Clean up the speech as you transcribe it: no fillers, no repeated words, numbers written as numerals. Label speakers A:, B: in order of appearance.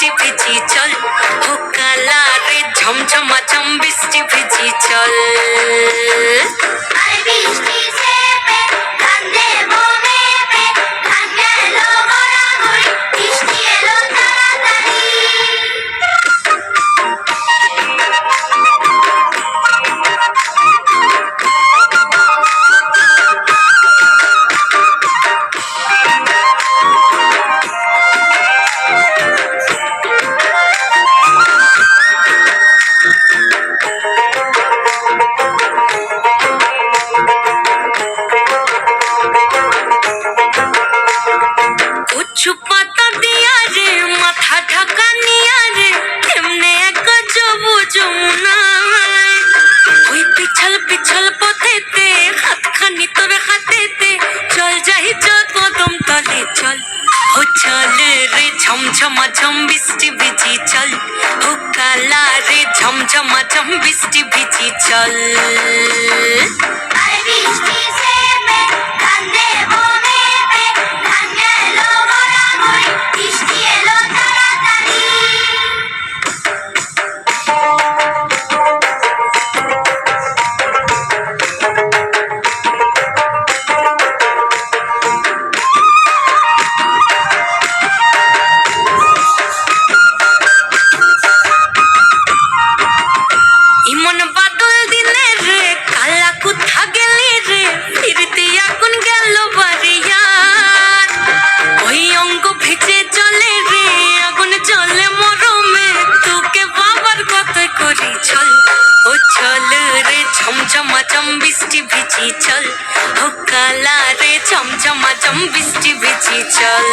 A: বৃষ্টি ভিজি চল, ও কালা রে ঝমঝমাঝম বৃষ্টি ভিজি চল। কচু পাতা দিয়া রে মাথা ঢাকা নিয়া রে এমনে এক যাবো যমুনায়, ওই পিছল পিছল পথেতে হাতখানি তোর হাতেতে চল যাই চল কদম তলে চল, ও চল রে ঝমঝমাঝম বৃষ্টি ভিজি চল, ও কালা রে ঝমঝমাঝম বৃষ্টি ভিজি চল। ইমন বাদল দিনে রে কালা কোথা গেলি রে, ফিরতে আগুন গেল বাড়িয়ার, ওই অঙ্গ ভিজে চলে রে আগুন চলে মরমে, তোকে বাবার কত করি চল, ও চল রে ঝমঝমাঝম বৃষ্টি ভিজি চল, ও কালা রে ঝমঝমাঝম বৃষ্টি ভিজি চল।